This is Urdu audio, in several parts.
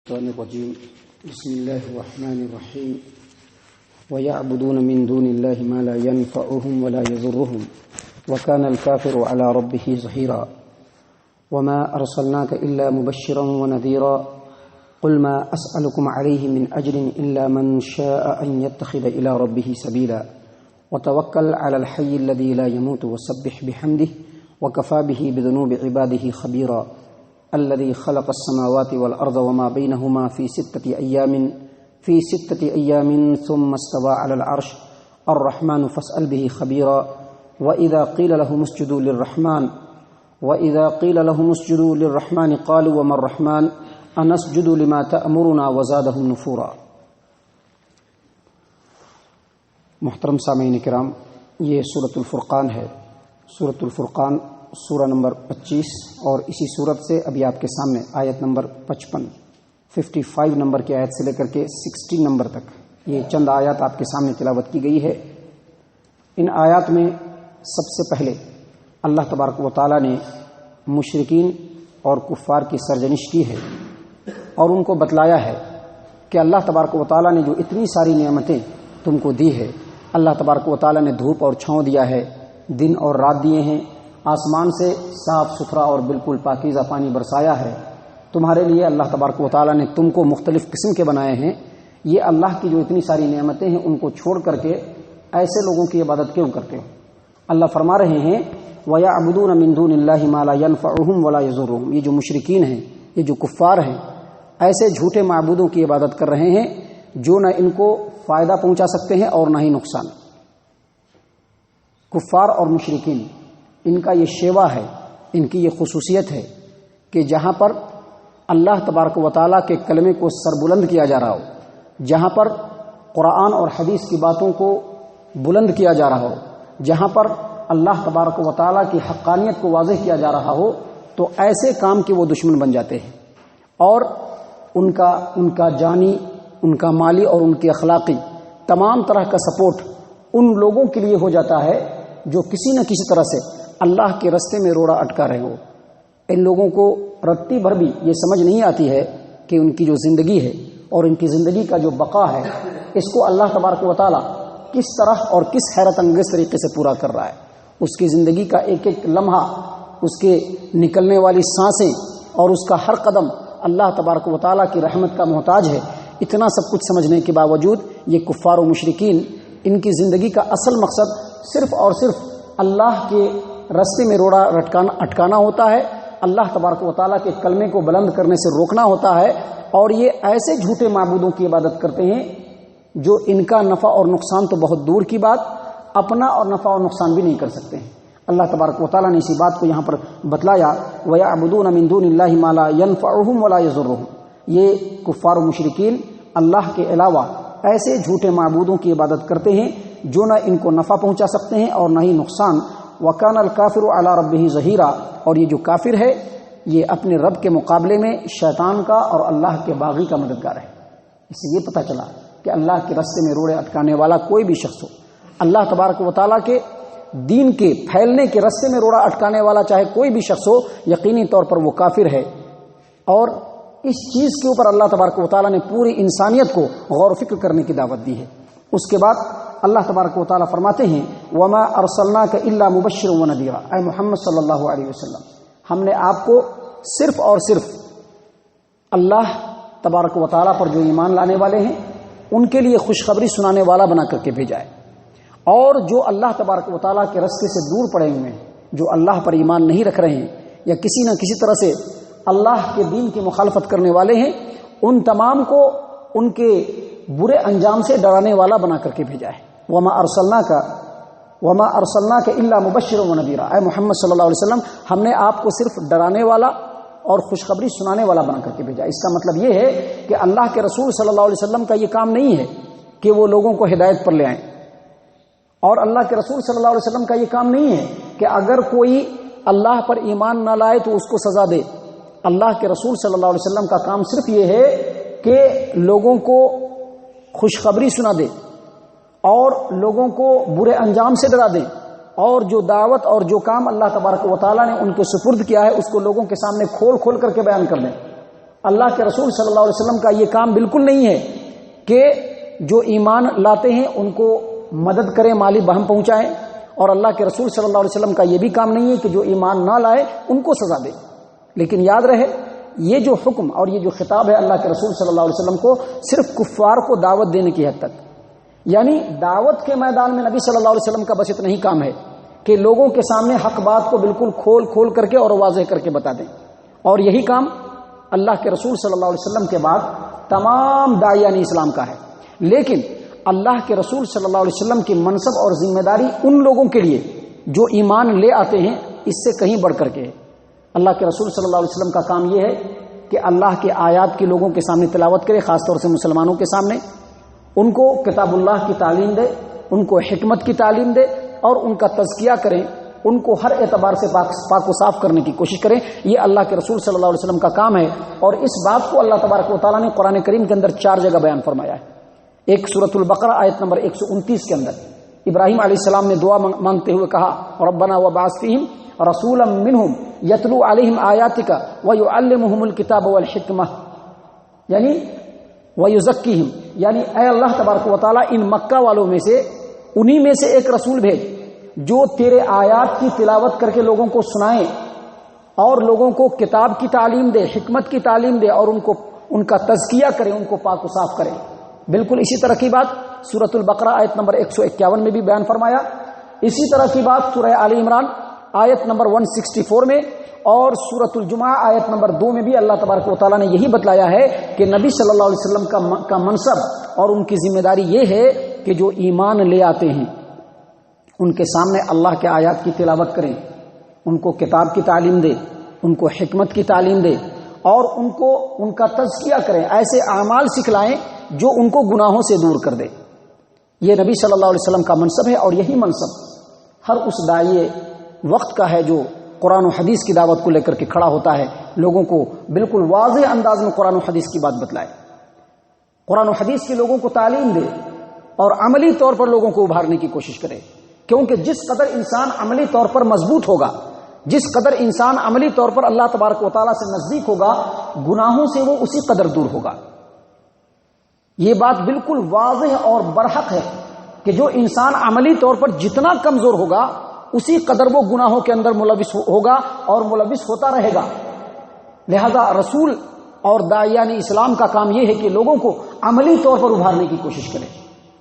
الشيطان الرجيم بسم الله الرحمن الرحيم ويعبدون من دون الله ما لا ينفعهم ولا يضرهم وكان الكافر على ربه ظهيرا وما أرسلناك إلا مبشرا ونذيرا قل ما أسألكم عليه من أجر إلا من شاء أن يتخذ إلى ربه سبيلا وتوكل على الحي الذي لا يموت وسبح بحمده وكفى به بذنوب عباده خبيرا الذي خلق السماوات والأرض وما بينهما في ستة أيام ثم استوى على العرش الرحمن فاسأل به خبيرا وإذا قيل لهم اسجدوا للرحمن قالوا وما الرحمن أنسجد لما تأمرنا وزادهم نفورا۔ محترم سامعین کرام، یہ سورۃ الفرقان ہے۔ سورۃ الفرقان سورہ نمبر 25 اور اسی صورت سے ابھی آپ کے سامنے آیت نمبر 55 نمبر کی آیت سے لے کر کے 60 نمبر تک یہ چند آیات آپ کے سامنے تلاوت کی گئی ہے۔ ان آیات میں سب سے پہلے اللہ تبارک و تعالیٰ نے مشرکین اور کفار کی سرزنش کی ہے اور ان کو بتلایا ہے کہ اللہ تبارک و تعالیٰ نے جو اتنی ساری نعمتیں تم کو دی ہے، اللہ تبارک و تعالیٰ نے دھوپ اور چھاؤں دیا ہے، دن اور رات دیے ہیں، آسمان سے صاف ستھرا اور بالکل پاکیزہ پانی برسایا ہے، تمہارے لیے اللہ تبارک و تعالیٰ نے تم کو مختلف قسم کے بنائے ہیں۔ یہ اللہ کی جو اتنی ساری نعمتیں ہیں ان کو چھوڑ کر کے ایسے لوگوں کی عبادت کیوں کرتے ہو؟ اللہ فرما رہے ہیں وَيَعْبُدُونَ مِن دُونِ اللَّهِ مَا لَا يَنفَعُهُمْ وَلَا يَضُرُّهُمْ۔ یہ جو مشرکین ہیں، یہ جو کفار ہیں، ایسے جھوٹے معبودوں کی عبادت کر رہے ہیں جو نہ ان کو فائدہ پہنچا سکتے ہیں اور نہ ہی نقصان۔ کفار اور مشرکین، ان کا یہ شیوا ہے، ان کی یہ خصوصیت ہے کہ جہاں پر اللہ تبارک و تعالیٰ کے کلمے کو سربلند کیا جا رہا ہو، جہاں پر قرآن اور حدیث کی باتوں کو بلند کیا جا رہا ہو، جہاں پر اللہ تبارک و تعالیٰ کی حقانیت کو واضح کیا جا رہا ہو، تو ایسے کام کے وہ دشمن بن جاتے ہیں اور ان کا جانی، ان کا مالی اور ان کی اخلاقی تمام طرح کا سپورٹ ان لوگوں کے لیے ہو جاتا ہے جو کسی نہ کسی طرح سے اللہ کے رستے میں روڑا اٹکا رہے ہو۔ ان لوگوں کو رتی بھر بھی یہ سمجھ نہیں آتی ہے کہ ان کی جو زندگی ہے اور ان کی زندگی کا جو بقا ہے، اس کو اللہ تبارک و تعالیٰ کس طرح اور کس حیرت انگیز طریقے سے پورا کر رہا ہے۔ اس کی زندگی کا ایک ایک لمحہ، اس کے نکلنے والی سانسیں اور اس کا ہر قدم اللہ تبارک و تعالیٰ کی رحمت کا محتاج ہے۔ اتنا سب کچھ سمجھنے کے باوجود یہ کفار و مشرکین، ان کی زندگی کا اصل مقصد صرف اور صرف اللہ کے راستے میں روڑا اٹکانا ہوتا ہے، اللہ تبارک و تعالیٰ کے کلمے کو بلند کرنے سے روکنا ہوتا ہے، اور یہ ایسے جھوٹے معبودوں کی عبادت کرتے ہیں جو ان کا نفع اور نقصان تو بہت دور کی بات، اپنا اور نفع اور نقصان بھی نہیں کر سکتے ہیں۔ اللہ تبارک و تعالیٰ نے اسی بات کو یہاں پر بتلایا وَيَعْبُدُونَ مِن دُونِ اللَّهِ مَا لَا يَنفَعُهُمْ وَلَا يَضُرُّهُمْ۔ یہ کفار و مشرکین اللہ کے علاوہ ایسے جھوٹے معبودوں کی عبادت کرتے ہیں جو نہ ان کو نفع پہنچا سکتے ہیں اور نہ ہی نقصان۔ وَكَانَ الْكَافِرُ عَلَى رَبِّهِ ظَهِيرًا، اور یہ جو کافر ہے یہ اپنے رب کے مقابلے میں شیطان کا اور اللہ کے باغی کا مددگار ہے۔ اس سے یہ پتہ چلا کہ اللہ کے راستے میں روڑے اٹکانے والا کوئی بھی شخص ہو، اللہ تبارک و تعالیٰ کے دین کے پھیلنے کے راستے میں روڑا اٹکانے والا چاہے کوئی بھی شخص ہو، یقینی طور پر وہ کافر ہے۔ اور اس چیز کے اوپر اللہ تبارک و تعالیٰ نے پوری انسانیت کو غور و فکر کرنے کی دعوت دی ہے۔ اس کے بعد اللہ تبارک و تعالیٰ فرماتے ہیں وَمَا أَرْسَلْنَاكَ إِلَّا مُبَشِّرًا وَنَذِيرًا۔ اے محمد صلی اللہ علیہ وسلم، ہم نے آپ کو صرف اور صرف اللہ تبارک و تعالیٰ پر جو ایمان لانے والے ہیں ان کے لیے خوشخبری سنانے والا بنا کر کے بھیجا ہے، اور جو اللہ تبارک و تعالیٰ کے راستے سے دور پڑے ہوئے ہیں، جو اللہ پر ایمان نہیں رکھ رہے ہیں یا کسی نہ کسی طرح سے اللہ کے دین کی مخالفت کرنے والے ہیں، ان تمام کو ان کے برے انجام سے ڈرانے والا بنا کر کے بھیجا ہے۔ وَمَا أَرْسَلْنَاكَ إِلَّا مُبَشِّرًا وَنَذِيرًا۔ اے محمد صلی اللہ علیہ وسلم، ہم نے آپ کو صرف ڈرانے والا اور خوشخبری سنانے والا بنا کر کے بھیجا۔ اس کا مطلب یہ ہے کہ اللہ کے رسول صلی اللہ علیہ وسلم کا یہ کام نہیں ہے کہ وہ لوگوں کو ہدایت پر لے آئیں، اور اللہ کے رسول صلی اللہ علیہ وسلم کا یہ کام نہیں ہے کہ اگر کوئی اللہ پر ایمان نہ لائے تو اس کو سزا دے۔ اللہ کے رسول صلی اللہ علیہ وسلم کا کام صرف یہ ہے کہ لوگوں کو خوشخبری سنا دے اور لوگوں کو برے انجام سے ڈرا دیں، اور جو دعوت اور جو کام اللہ تبارک و تعالیٰ نے ان کے سپرد کیا ہے اس کو لوگوں کے سامنے کھول کھول کر کے بیان کر دیں، اللہ کے رسول صلی اللہ علیہ وسلم کا یہ کام بالکل نہیں ہے کہ جو ایمان لاتے ہیں ان کو مدد کریں، مالی بہم پہنچائیں، اور اللہ کے رسول صلی اللہ علیہ وسلم کا یہ بھی کام نہیں ہے کہ جو ایمان نہ لائے ان کو سزا دے۔ لیکن یاد رہے یہ جو حکم اور یہ جو خطاب ہے اللہ کے رسول صلی اللہ علیہ وسلم کو صرف کفار کو دعوت دینے کی حد تک، یعنی دعوت کے میدان میں نبی صلی اللہ علیہ وسلم کا بس اتنا ہی کام ہے کہ لوگوں کے سامنے حق بات کو بالکل کھول کر کے اور واضح کر کے بتا دیں، اور یہی کام اللہ کے رسول صلی اللہ علیہ وسلم کے بعد تمام داعیان اسلام کا ہے۔ لیکن اللہ کے رسول صلی اللہ علیہ وسلم کی منصب اور ذمہ داری ان لوگوں کے لیے جو ایمان لے آتے ہیں اس سے کہیں بڑھ کر کے ہے۔ اللہ کے رسول صلی اللہ علیہ وسلم کا کام یہ ہے کہ اللہ کے آیات کی لوگوں کے سامنے تلاوت کرے، خاص طور سے مسلمانوں کے سامنے، ان کو کتاب اللہ کی تعلیم دے، ان کو حکمت کی تعلیم دے، اور ان کا تزکیہ کریں، ان کو ہر اعتبار سے پاک و صاف کرنے کی کوشش کریں۔ یہ اللہ کے رسول صلی اللہ علیہ وسلم کا کام ہے، اور اس بات کو اللہ تبارک و تعالیٰ نے قرآن کریم کے اندر 4 جگہ بیان فرمایا ہے۔ ایک سورۃ البقرہ آیت نمبر 129 کے اندر ابراہیم علیہ السلام نے دعا مانگتے ہوئے کہا ربنا وبعث فیہم رسولا منہم یتلو علیہم آیاتک ویعلمہم الکتاب والحکمہ، یعنی ویزکیہم، یعنی اے اللہ تبارک و تعالیٰ ان مکہ والوں میں سے انہی میں سے ایک رسول بھیج جو تیرے آیات کی تلاوت کر کے لوگوں کو سنائے اور لوگوں کو کتاب کی تعلیم دے، حکمت کی تعلیم دے، اور ان کا تزکیہ کرے، ان کو پاک و صاف کرے۔ بالکل اسی طرح کی بات سورۃ البقرہ آیت نمبر 151 میں بھی بیان فرمایا۔ اسی طرح کی بات سورہ آل عمران آیت نمبر 164 میں اور سورۃ الجمعہ آیت نمبر 2 میں بھی اللہ تبارک و تعالیٰ نے یہی بتلایا ہے کہ نبی صلی اللہ علیہ وسلم کا منصب اور ان کی ذمہ داری یہ ہے کہ جو ایمان لے آتے ہیں ان کے سامنے اللہ کے آیات کی تلاوت کریں، ان کو کتاب کی تعلیم دے، ان کو حکمت کی تعلیم دے، اور ان کا تزکیہ کریں، ایسے اعمال سکھلائیں جو ان کو گناہوں سے دور کر دے۔ یہ نبی صلی اللہ علیہ وسلم کا منصب ہے، اور یہی منصب ہر اس داعی وقت کا ہے جو قرآن و حدیث کی دعوت کو لے کر کے کھڑا ہوتا ہے، لوگوں کو بالکل واضح انداز میں قرآن و حدیث کی بات بتلائے، قرآن و حدیث کے لوگوں کو تعلیم دے اور عملی طور پر لوگوں کو ابھارنے کی کوشش کرے۔ کیونکہ جس قدر انسان عملی طور پر مضبوط ہوگا، جس قدر انسان عملی طور پر اللہ تبارک و تعالیٰ سے نزدیک ہوگا، گناہوں سے وہ اسی قدر دور ہوگا۔ یہ بات بالکل واضح اور برحق ہے کہ جو انسان عملی طور پر جتنا کمزور ہوگا اسی قدر وہ گناہوں کے اندر ملوث ہوگا اور ملوث ہوتا رہے گا۔ لہذا رسول اور داعیان اسلام کا کام یہ ہے کہ لوگوں کو عملی طور پر ابھارنے کی کوشش کرے،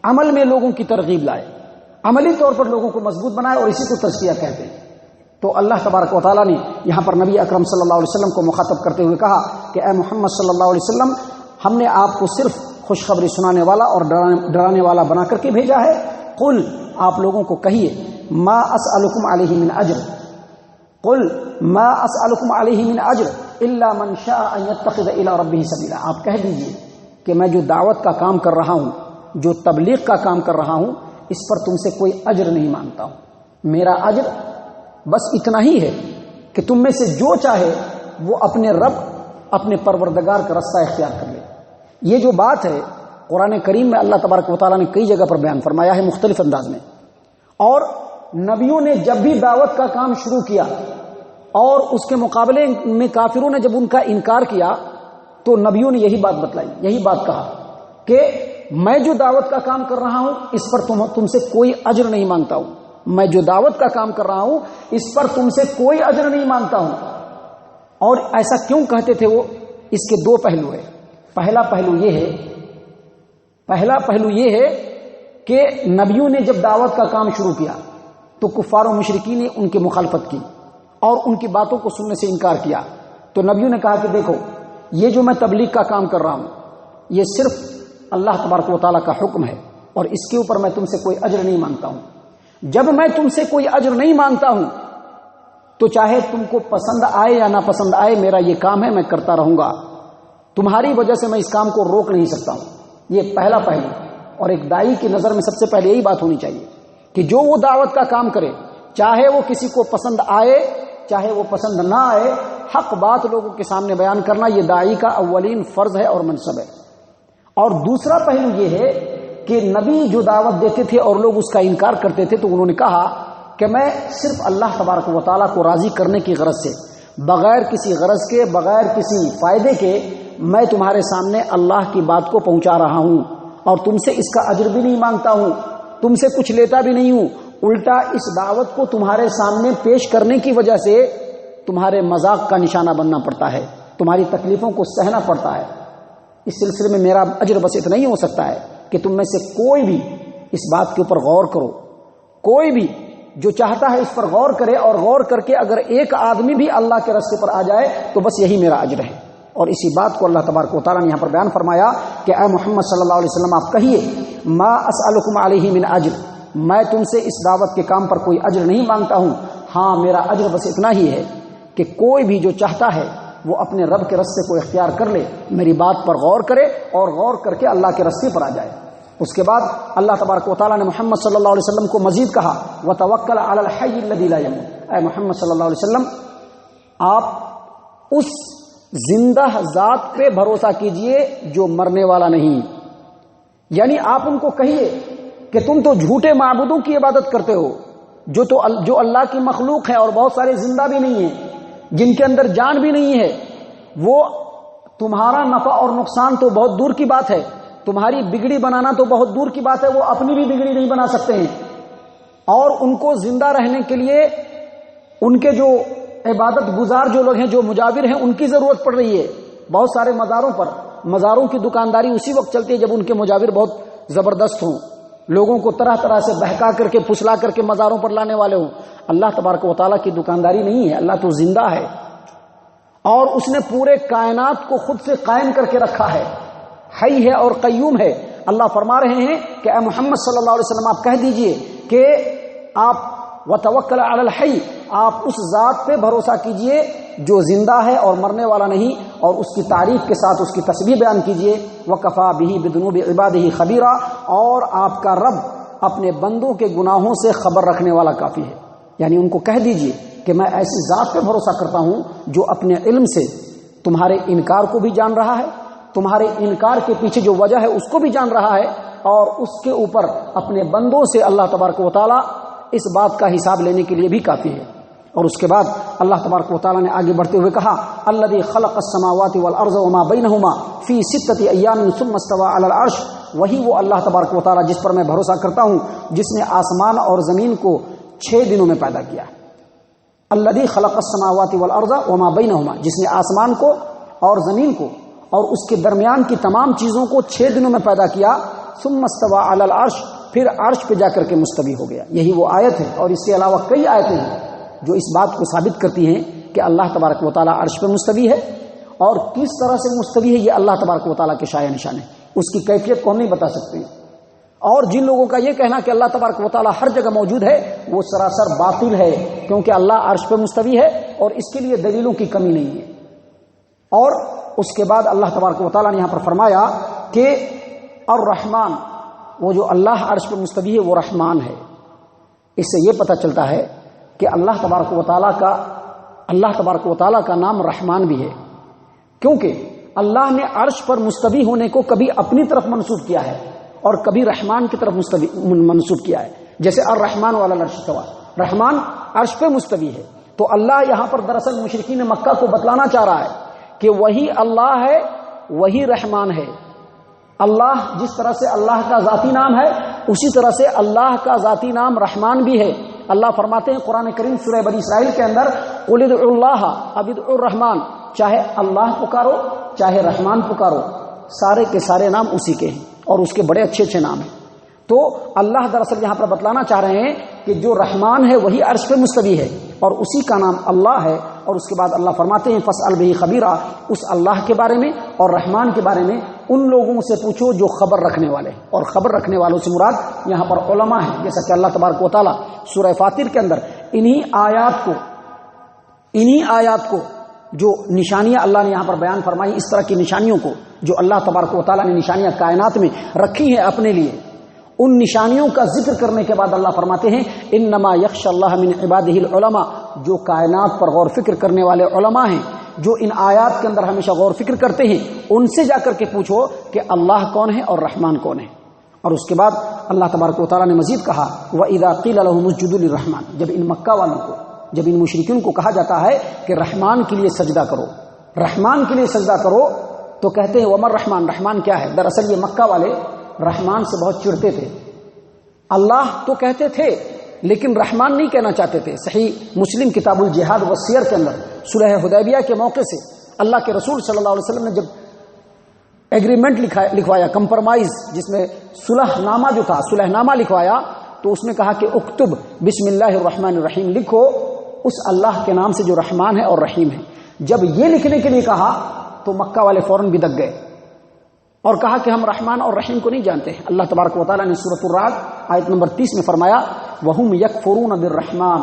عمل میں لوگوں کی ترغیب لائے، عملی طور پر لوگوں کو مضبوط بنائے، اور اسی کو تزکیہ کہتے ہیں۔ تو اللہ تبارک و تعالیٰ نے یہاں پر نبی اکرم صلی اللہ علیہ وسلم کو مخاطب کرتے ہوئے کہا کہ اے محمد صلی اللہ علیہ وسلم، ہم نے آپ کو صرف خوشخبری سنانے والا اور ڈرانے والا بنا کر کے بھیجا ہے۔ قل، آپ لوگوں کو کہیے، ما اسألکم علیہ من اجر، قل ما اسألکم علیہ من اجر الا من شاء ان یتخذ الی ربہ سبیلا۔ آپ کہہ دیجئے کہ میں جو دعوت کا کام کر رہا ہوں، جو تبلیغ کا کام کر رہا ہوں، اس پر تم سے کوئی اجر نہیں مانگتا ہوں۔ میرا اجر بس اتنا ہی ہے کہ تم میں سے جو چاہے وہ اپنے رب، اپنے پروردگار کا رستہ اختیار کر لے۔ یہ جو بات ہے قرآن کریم میں اللہ تبارک و تعالیٰ نے کئی جگہ پر بیان فرمایا ہے مختلف انداز میں، اور نبیوں نے جب بھی دعوت کا کام شروع کیا اور اس کے مقابلے میں کافروں نے جب ان کا انکار کیا تو نبیوں نے یہی بات بتلائی، یہی بات کہا کہ میں جو دعوت کا کام کر رہا ہوں اس پر تم سے کوئی اجر نہیں مانگتا ہوں، میں جو دعوت کا کام کر رہا ہوں اس پر تم سے کوئی اجر نہیں مانگتا ہوں۔ اور ایسا کیوں کہتے تھے وہ؟ اس کے 2 پہلو ہیں۔ پہلا پہلو یہ ہے کہ نبیوں نے جب دعوت کا کام شروع کیا تو کفار و مشرکین نے ان کی مخالفت کی اور ان کی باتوں کو سننے سے انکار کیا۔ تو نبیوں نے کہا کہ دیکھو، یہ جو میں تبلیغ کا کام کر رہا ہوں یہ صرف اللہ تبارک و تعالیٰ کا حکم ہے، اور اس کے اوپر میں تم سے کوئی اجر نہیں مانگتا ہوں۔ جب میں تم سے کوئی اجر نہیں مانگتا ہوں تو چاہے تم کو پسند آئے یا نہ پسند آئے، میرا یہ کام ہے، میں کرتا رہوں گا، تمہاری وجہ سے میں اس کام کو روک نہیں سکتا ہوں۔ یہ پہلا پہلو، اور ایک داعی کی نظر میں سب سے پہلے یہی بات ہونی چاہیے کہ جو وہ دعوت کا کام کرے، چاہے وہ کسی کو پسند آئے چاہے وہ پسند نہ آئے، حق بات لوگوں کے سامنے بیان کرنا یہ داعی کا اولین فرض ہے اور منصب ہے۔ اور دوسرا پہلو یہ ہے کہ نبی جو دعوت دیتے تھے اور لوگ اس کا انکار کرتے تھے تو انہوں نے کہا کہ میں صرف اللہ تبارک و تعالیٰ کو راضی کرنے کی غرض سے، بغیر کسی غرض کے، بغیر کسی فائدے کے میں تمہارے سامنے اللہ کی بات کو پہنچا رہا ہوں اور تم سے اس کا اجر بھی نہیں مانگتا ہوں، تم سے کچھ لیتا بھی نہیں ہوں، الٹا اس دعوت کو تمہارے سامنے پیش کرنے کی وجہ سے تمہارے مذاق کا نشانہ بننا پڑتا ہے، تمہاری تکلیفوں کو سہنا پڑتا ہے۔ اس سلسلے میں میرا اجر بس اتنا ہی ہو سکتا ہے کہ تم میں سے کوئی بھی اس بات کے اوپر غور کرو، کوئی بھی جو چاہتا ہے اس پر غور کرے، اور غور کر کے اگر ایک آدمی بھی اللہ کے راستے پر آ جائے تو بس یہی میرا اجر ہے۔ اور اسی بات کو اللہ تبارک و تعالیٰ نے یہاں پر بیان فرمایا کہ اے محمد صلی اللہ علیہ وسلم آپ کہیے ما اسألکم علیہ من اجر، میں تم سے اس دعوت کے کام پر کوئی اجر نہیں مانگتا ہوں، ہاں میرا اجر بس اتنا ہی ہے کہ کوئی بھی جو چاہتا ہے وہ اپنے رب کے راستے کو اختیار کر لے، میری بات پر غور کرے اور غور کر کے اللہ کے راستے پر آ جائے۔ اس کے بعد اللہ تبارک و تعالیٰ نے محمد صلی اللہ علیہ وسلم کو مزید کہا وتوکل علی الحی الذی لا یموت، اے محمد صلی اللہ علیہ وسلم آپ اس زندہ ذات پہ بھروسہ کیجئے جو مرنے والا نہیں، یعنی آپ ان کو کہیے کہ تم تو جھوٹے معبودوں کی عبادت کرتے ہو جو اللہ کی مخلوق ہے اور بہت سارے زندہ بھی نہیں ہیں، جن کے اندر جان بھی نہیں ہے، وہ تمہارا نفع اور نقصان تو بہت دور کی بات ہے، تمہاری بگڑی بنانا تو بہت دور کی بات ہے، وہ اپنی بھی بگڑی نہیں بنا سکتے ہیں، اور ان کو زندہ رہنے کے لیے ان کے جو عبادت گزار جو لوگ ہیں، جو مجاور ہیں، ان کی ضرورت پڑ رہی ہے۔ بہت سارے مزاروں کی دکانداری اسی وقت چلتی ہے جب ان کے مجاور بہت زبردست ہوں، لوگوں کو طرح طرح سے بہکا کر کے پھسلا کر کے مزاروں پر لانے والے ہوں۔ اللہ تبارک و تعالیٰ کی دکانداری نہیں ہے، اللہ تو زندہ ہے اور اس نے پورے کائنات کو خود سے قائم کر کے رکھا ہے، حی ہے اور قیوم ہے۔ اللہ فرما رہے ہیں کہ اے محمد صلی اللہ علیہ وسلم آپ کہہ دیجئے کہ آپ وتوکل علی الحی، آپ اس ذات پہ بھروسہ کیجئے جو زندہ ہے اور مرنے والا نہیں، اور اس کی تعریف کے ساتھ اس کی تسبیح بیان کیجئے وکفا بہ بذنوب عبادہ خبیرا، اور آپ کا رب اپنے بندوں کے گناہوں سے خبر رکھنے والا کافی ہے۔ یعنی ان کو کہہ دیجئے کہ میں ایسی ذات پہ بھروسہ کرتا ہوں جو اپنے علم سے تمہارے انکار کو بھی جان رہا ہے، تمہارے انکار کے پیچھے جو وجہ ہے اس کو بھی جان رہا ہے، اور اس کے اوپر اپنے بندوں سے اللہ تبارک و تعالیٰ اس بات کا حساب لینے کے لیے بھی کافی ہے۔ اور اس کے بعد اللہ تبارک و تعالیٰ نے آگے بڑھتے ہوئے کہا الذی خلق السماوات والارض وما بینہما فی ستۃ ایام ثم استوى علی العرش، وہی وہ اللہ تبارک و تعالیٰ جس پر میں بھروسہ کرتا ہوں جس نے آسمان اور زمین کو 6 دنوں میں پیدا کیا۔ الذی خلق السماوات والارض وما بینہما، جس نے آسمان کو اور زمین کو اور اس کے درمیان کی تمام چیزوں کو 6 دنوں میں پیدا کیا، ثم استوى علی العرش، پھر عرش پہ جا کر کے مستوی ہو گیا۔ یہی وہ آیت ہے، اور اس کے علاوہ کئی آیتیں ہیں جو اس بات کو ثابت کرتی ہیں کہ اللہ تبارک و تعالیٰ عرش پہ مستوی ہے، اور کس طرح سے مستوی ہے یہ اللہ تبارک و تعالیٰ کے شایع نشان ہے، اس کی کیفیت کو ہم نہیں بتا سکتے ہیں۔ اور جن لوگوں کا یہ کہنا کہ اللہ تبارک و تعالیٰ ہر جگہ موجود ہے وہ سراسر باطل ہے، کیونکہ اللہ عرش پہ مستوی ہے اور اس کے لیے دلیلوں کی کمی نہیں ہے۔ اور اس کے بعد اللہ تبارک و تعالیٰ نے یہاں پر فرمایا کہ الرحمن، وہ جو اللہ عرش پہ مستوی ہے وہ رحمان ہے۔ اس سے یہ پتہ چلتا ہے کہ اللہ تبارک و تعالیٰ کا نام رحمان بھی ہے، کیونکہ اللہ نے عرش پر مستوی ہونے کو کبھی اپنی طرف منسوب کیا ہے اور کبھی رحمان کی طرف منسوب کیا ہے۔ جیسے الرحمن علی العرش استوى، رحمان عرش پہ مستوی ہے، تو اللہ یہاں پر دراصل مشرکین مکہ کو بتلانا چاہ رہا ہے کہ وہی اللہ ہے، وہی رحمان ہے۔ اللہ جس طرح سے اللہ کا ذاتی نام ہے اسی طرح سے اللہ کا ذاتی نام رحمان بھی ہے۔ اللہ فرماتے ہیں قرآن کریم سورہ بنی اسرائیل کے اندر قل ادعوا اللہ او ادعوا الرحمن، چاہے اللہ پکارو چاہے رحمان پکارو، سارے کے سارے نام اسی کے ہیں اور اس کے بڑے اچھے اچھے نام ہیں۔ تو اللہ دراصل یہاں پر بتلانا چاہ رہے ہیں کہ جو رحمان ہے وہی عرش پہ مستوی ہے اور اسی کا نام اللہ ہے۔ اور اس کے بعد اللہ فرماتے ہیں فاسأل بہ خبیرا، اس اللہ کے بارے میں اور رحمان کے بارے میں ان لوگوں سے پوچھو جو خبر رکھنے والے ہیں، اور خبر رکھنے والوں سے مراد یہاں پر علماء ہیں، جیسا کہ اللہ تبارک و تعالیٰ سورہ فاطر کے اندر انہی آیات کو جو نشانیاں اللہ نے یہاں پر بیان فرمائی، اس طرح کی نشانیوں کو جو اللہ تبارک و تعالیٰ نے نشانیاں کائنات میں رکھی ہیں اپنے لیے، ان نشانیوں کا ذکر کرنے کے بعد اللہ فرماتے ہیں انما یخشى اللہ من عبادہ العلماء، جو کائنات پر غور فکر کرنے والے علماء ہیں، جو ان آیات کے اندر ہمیشہ غور فکر کرتے ہیں، ان سے جا کر کے پوچھو کہ اللہ کون ہے اور رحمان کون ہے۔ اور اس کے بعد اللہ تبارک و تعالیٰ نے مزید کہا وَإِذَا قِيلَ لَهُمُ اسْجُدُوا لِلرَّحْمَنِ، جب ان مکہ والوں کو، جب ان مشرکین کو کہا جاتا ہے کہ رحمان کے لیے سجدہ کرو، رحمان کے لیے سجدہ کرو، تو کہتے ہیں ومر رحمان، رحمان کیا ہے؟ دراصل یہ مکہ والے رحمان سے بہت چڑھتے تھے. اللہ تو کہتے تھے لیکن رحمان نہیں کہنا چاہتے تھے. صحیح مسلم کتاب الجہاد والسیر کے اندر صلح حدیبیہ کے موقع سے اللہ کے رسول صلی اللہ علیہ وسلم نے جب ایگریمنٹ لکھوایا، کمپرمائز، جس میں صلح نامہ جو تھا، صلح نامہ لکھوایا، تو اس میں کہا کہ اکتب بسم اللہ الرحمن الرحیم، لکھو اس اللہ کے نام سے جو رحمان ہے اور رحیم ہے. جب یہ لکھنے کے لیے کہا تو مکہ والے فوراً بدک گئے اور کہا کہ ہم رحمان اور رحیم کو نہیں جانتے. اللہ تبارک و تعالیٰ نے سورۃ الرعد آیت نمبر 30 میں فرمایا وَهُمْ يَكْفُرُونَ بِالرَّحْمَانِ،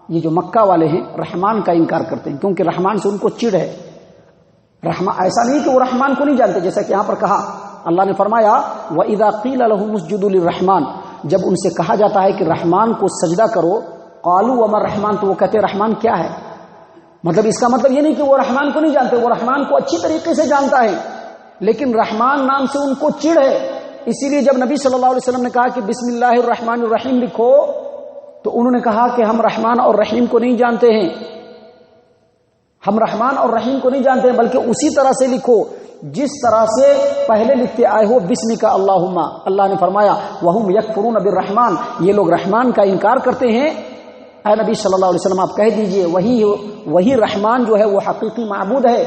یہ جو مکہ والے ہیں رحمان کا انکار کرتے ہیں کیونکہ رحمان سے ان کو چڑ ہے. رحمان ایسا نہیں کہ وہ رحمان کو نہیں جانتے، جیسا کہ یہاں پر کہا اللہ نے فرمایا وَإِذَا قِيلَ لَهُمُ اسْجُدُوا لِلرَّحْمَانِ، جب ان سے کہا جاتا ہے کہ رحمان کو سجدہ کرو، قالوا وما الرحمن، تو وہ کہتے ہیں رحمان کیا ہے. مطلب اس کا مطلب یہ نہیں کہ وہ رحمان کو نہیں جانتے، وہ رحمان کو اچھی طریقے سے جانتا ہے، لیکن رحمان نام سے ان کو چڑ ہے. اسی لیے جب نبی صلی اللہ علیہ وسلم نے کہا کہ بسم اللہ الرحمن الرحیم لکھو، تو انہوں نے کہا کہ ہم رحمان اور رحیم کو نہیں جانتے ہیں، ہم رحمان اور رحیم کو نہیں جانتے ہیں، بلکہ اسی طرح سے لکھو جس طرح سے پہلے لکھتے آئے ہو بسمک اللہم. اللہ نے فرمایا وہم یکفرون بالرحمن، یہ لوگ رحمان کا انکار کرتے ہیں. اے نبی صلی اللہ علیہ وسلم آپ کہہ دیجئے وہی رحمان جو ہے وہ حقیقی معبود ہے،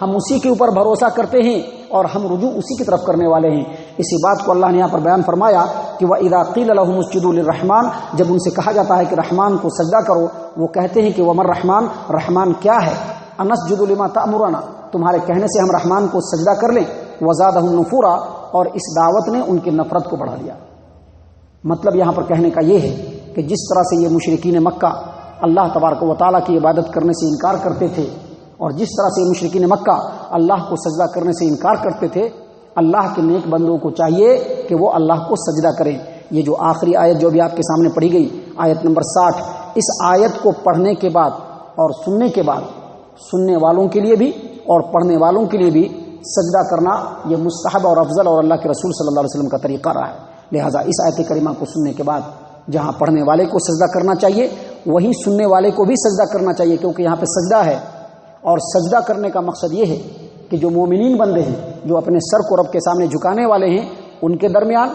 ہم اسی کے اوپر بھروسہ کرتے ہیں اور ہم رجوع اسی کی طرف کرنے والے ہیں. اسی بات کو اللہ نے یہاں پر بیان فرمایا کہ وَإِذَا قِيلَ لَهُمُ اسْجُدُوا لِلرَّحْمَانِ، جب ان سے کہا جاتا ہے کہ رحمان کو سجدہ کرو، وہ کہتے ہیں کہ وَمَا الرَّحْمَانُ، رحمان کیا ہے؟ أَنَسْجُدُ لِمَا تَأْمُرُنَا، تمہارے کہنے سے ہم رحمان کو سجدہ کر لیں. وَزَادَهُمْ نُفُورًا، اور اس دعوت نے ان کی نفرت کو بڑھا دیا. مطلب یہاں پر کہنے کا یہ ہے کہ جس طرح سے یہ مشرکین مکہ اللہ تبارک و تعالیٰ کی عبادت کرنے سے انکار کرتے تھے، اور جس طرح سے مشرکین مکہ اللہ کو سجدہ کرنے سے انکار کرتے تھے، اللہ کے نیک بندوں کو چاہیے کہ وہ اللہ کو سجدہ کریں. یہ جو آخری آیت جو بھی آپ کے سامنے پڑھی گئی، آیت نمبر 60، اس آیت کو پڑھنے کے بعد اور سننے کے بعد سننے والوں کے لیے بھی اور پڑھنے والوں کے لیے بھی سجدہ کرنا یہ مستحب اور افضل اور اللہ کے رسول صلی اللہ علیہ وسلم کا طریقہ رہا ہے. لہٰذا اس آیت کریمہ کو سننے کے بعد جہاں پڑھنے والے کو سجدہ کرنا چاہیے وہیں سننے والے کو بھی سجدہ کرنا چاہیے، کیونکہ یہاں پہ سجدہ ہے. اور سجدہ کرنے کا مقصد یہ ہے کہ جو مومنین بندے ہیں، جو اپنے سر کو رب کے سامنے جھکانے والے ہیں، ان کے درمیان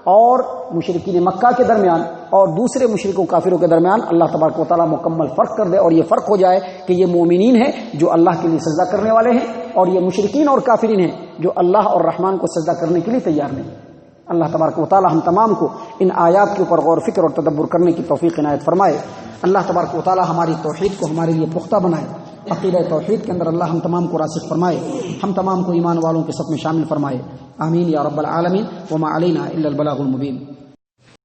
اور مشرکین مکہ کے درمیان اور دوسرے مشرکوں کافروں کے درمیان اللہ تبارک و تعالیٰ مکمل فرق کر دے، اور یہ فرق ہو جائے کہ یہ مومنین ہیں جو اللہ کے لیے سجدہ کرنے والے ہیں، اور یہ مشرکین اور کافرین ہیں جو اللہ اور رحمان کو سجدہ کرنے کے لیے تیار نہیں. اللہ تبارک و تعالیٰ ہم تمام کو ان آیات کے اوپر غور و فکر اور تدبر کرنے کی توفیق عنایت فرمائے. اللہ تبارک و تعالیٰ ہماری توحید کو ہمارے لیے پختہ بنائے، عقیدہ توحید کے اندر اللہ ہم تمام کو راسخ فرمائے، ہم تمام کو ایمان والوں کے صف میں شامل فرمائے. آمین یا رب العالمین. وما علینا الا البلاغ المبین.